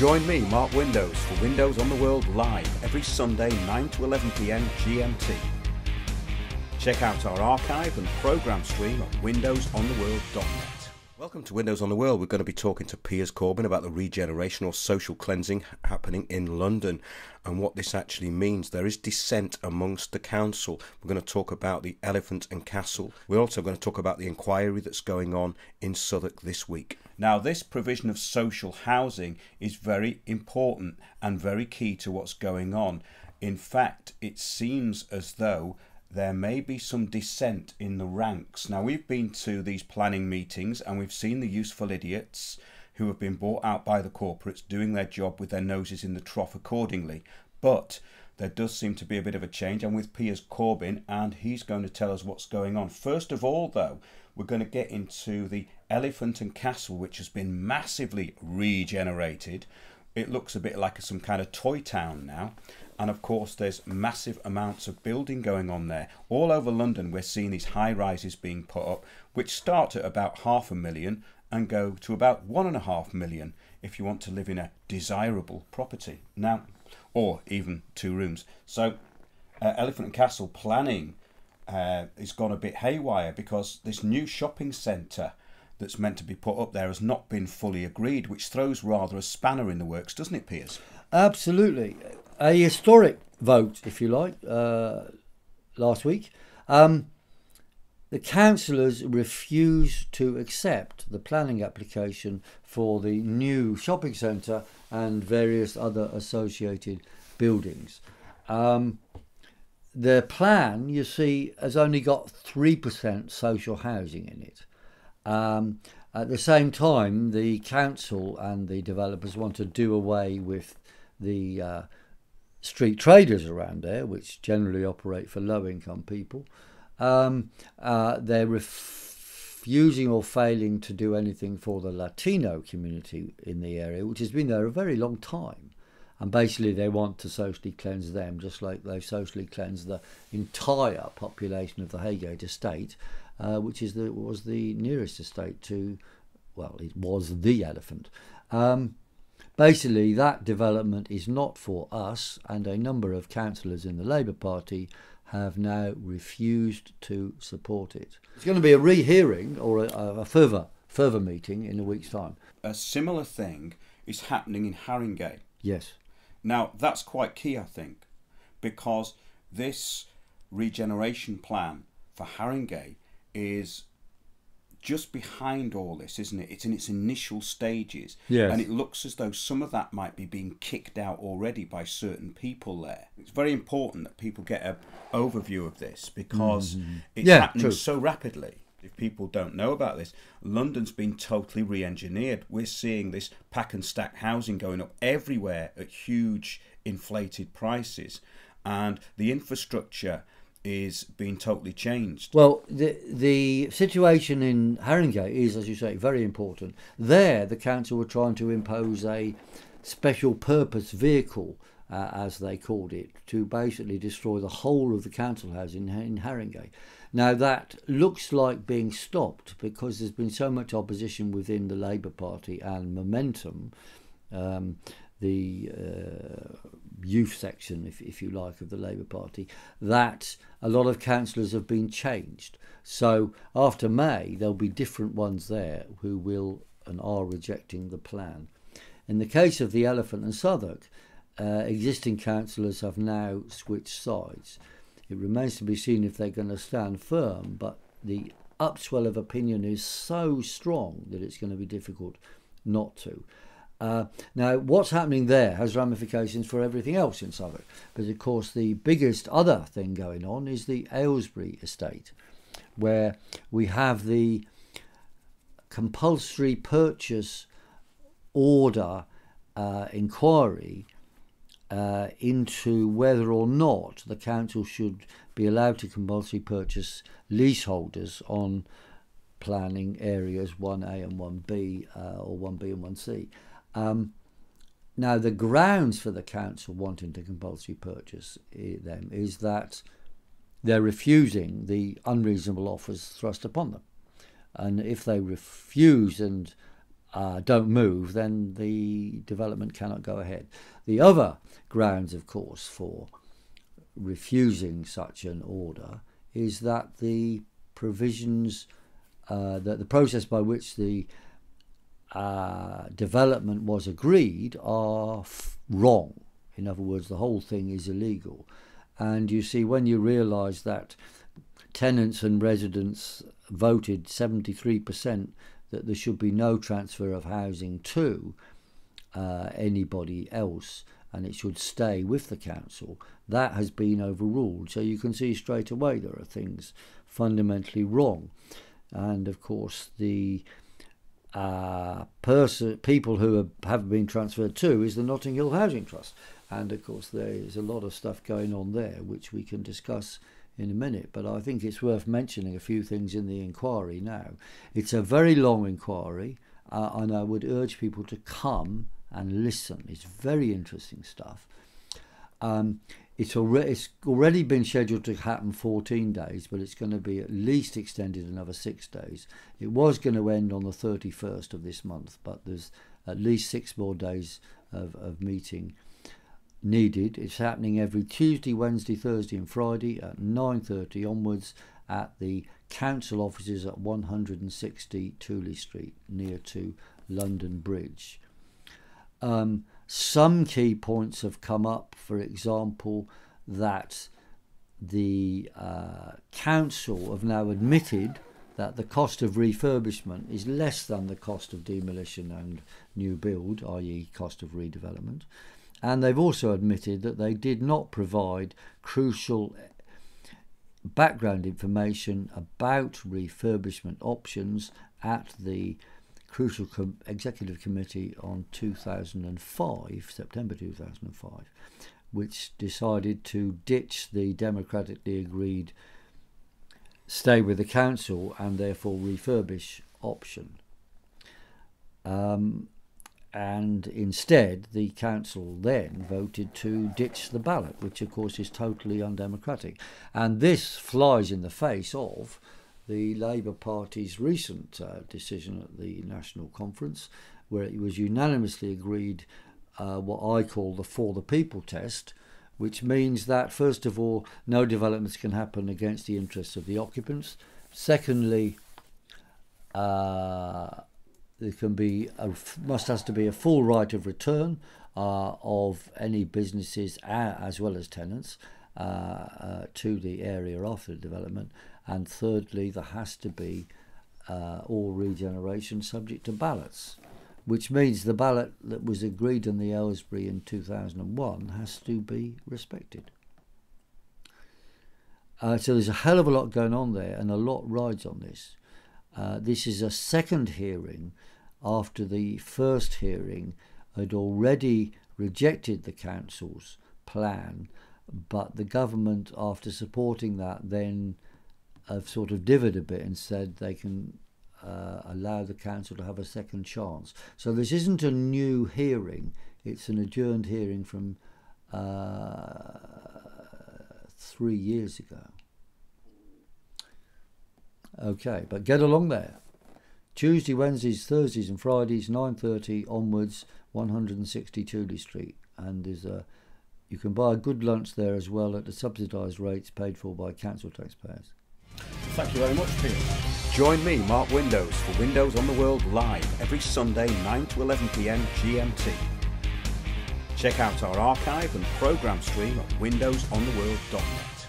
Join me, Mark Windows, for Windows on the World live every Sunday 9 to 11 PM GMT. Check out our archive and programme stream at windowsontheworld.net. Welcome to Windows on the World. We're going to be talking to Piers Corbyn about the regeneration or social cleansing happening in London and what this actually means. There is dissent amongst the council. We're going to talk about the Elephant and Castle. We're also going to talk about the inquiry that's going on in Southwark this week. Now, this provision of social housing is very important and very key to what's going on. In fact, it seems as though there may be some dissent in the ranks. Now, we've been to these planning meetings and we've seen the useful idiots who have been bought out by the corporates doing their job with their noses in the trough accordingly. But there does seem to be a bit of a change. I'm with Piers Corbyn and he's going to tell us what's going on. First of all, though, we're going to get into the Elephant and Castle, which has been massively regenerated. It looks a bit like some kind of toy town now. And of course, there's massive amounts of building going on there. All over London, we're seeing these high rises being put up, which start at about £500,000 and go to about £1.5 million if you want to live in a desirable property. Now, or even 2 rooms. So Elephant and Castle planning has gone a bit haywire because this new shopping centre that's meant to be put up there has not been fully agreed, which throws rather a spanner in the works, doesn't it, Piers? Absolutely. A historic vote, if you like, last week. The councillors refused to accept the planning application for the new shopping centre and various other associated buildings. The plan, you see, has only got 3% social housing in it. At the same time, the council and the developers want to do away with the street traders around there, which generally operate for low-income people. They're refusing or failing to do anything for the Latino community in the area, which has been there a very long time. And basically they want to socially cleanse them, just like they've socially cleansed the entire population of the Haygate estate, which was the nearest estate to, well, it was the Elephant. Basically, that development is not for us, and a number of councillors in the Labour Party have now refused to support it. It's going to be a rehearing or a further meeting in a week's time. A similar thing is happening in Haringey. Yes. Now, that's quite key, I think, because this regeneration plan for Haringey is just behind all this, isn't it? It's in its initial stages. Yes. And it looks as though some of that might be being kicked out already by certain people there. It's very important that people get an overview of this because it's happening so rapidly. If people don't know about this, London's been totally re-engineered. We're seeing this pack and stack housing going up everywhere at huge inflated prices. And the infrastructure is being totally changed. Well, the situation in Haringey is, as you say, very important. There, the council were trying to impose a special purpose vehicle, as they called it, to basically destroy the whole of the council house in Haringey. Now, that looks like being stopped because there's been so much opposition within the Labour Party and Momentum, the youth section, if you like, of the Labour Party, that a lot of councillors have been changed. So after May, there'll be different ones there who will and are rejecting the plan. In the case of the Elephant and Southwark, existing councillors have now switched sides. It remains to be seen if they're going to stand firm, but the upswell of opinion is so strong that it's going to be difficult not to. Now, what's happening there has ramifications for everything else in Southwark, because of course the biggest other thing going on is the Aylesbury estate, where we have the compulsory purchase order inquiry into whether or not the council should be allowed to compulsory purchase leaseholders on planning areas 1A and 1B, or 1B and 1C. Now, the grounds for the council wanting to compulsory purchase them is that they're refusing the unreasonable offers thrust upon them. And if they refuse and don't move, then the development cannot go ahead. The other grounds, of course, for refusing such an order is that the provisions, that the process by which the development was agreed are wrong. In other words, the whole thing is illegal. And you see, when you realise that tenants and residents voted 73% that there should be no transfer of housing to anybody else, and it should stay with the council, that has been overruled. So you can see straight away there are things fundamentally wrong. And of course, the people who have been transferred to is the Notting Hill Housing Trust. And of course, there is a lot of stuff going on there, which we can discuss in a minute. But I think it's worth mentioning a few things in the inquiry now. It's a very long inquiry, and I would urge people to come and listen. It's very interesting stuff. It's already been scheduled to happen 14 days, but it's going to be at least extended another 6 days. It was going to end on the 31st of this month, but there's at least 6 more days of meeting needed. It's happening every Tuesday, Wednesday, Thursday and Friday at 9:30 onwards at the council offices at 160 Tooley Street, near to London Bridge. Some key points have come up, for example, that the council have now admitted that the cost of refurbishment is less than the cost of demolition and new build, i.e. cost of redevelopment. And they've also admitted that they did not provide crucial background information about refurbishment options at the Crucial Executive Committee on September 2005, which decided to ditch the democratically agreed stay with the council and therefore refurbish option. And instead, the council then voted to ditch the ballot, which of course is totally undemocratic. And this flies in the face of the Labour Party's recent decision at the National Conference, where it was unanimously agreed what I call the For the People test, which means that, first of all, no developments can happen against the interests of the occupants. Secondly, there has to be a full right of return of any businesses as well as tenants to the area after the development. And thirdly, there has to be all regeneration subject to ballots, which means the ballot that was agreed in the Aylesbury in 2001 has to be respected. So there's a hell of a lot going on there, and a lot rides on this. This is a second hearing after the first hearing had already rejected the council's plan, but the government, after supporting that, then have sort of divvied a bit and said they can allow the council to have a second chance. So this isn't a new hearing, it's an adjourned hearing from 3 years ago. Okay, but get along there. Tuesday, Wednesdays, Thursdays and Fridays, 9:30 onwards, 160 Tooley Street. And you can buy a good lunch there as well at the subsidised rates paid for by council taxpayers. Thank you very much, Peter. Join me, Mark Windows, for Windows on the World live every Sunday 9 to 11 p.m. GMT. Check out our archive and programme stream at windowsontheworld.net.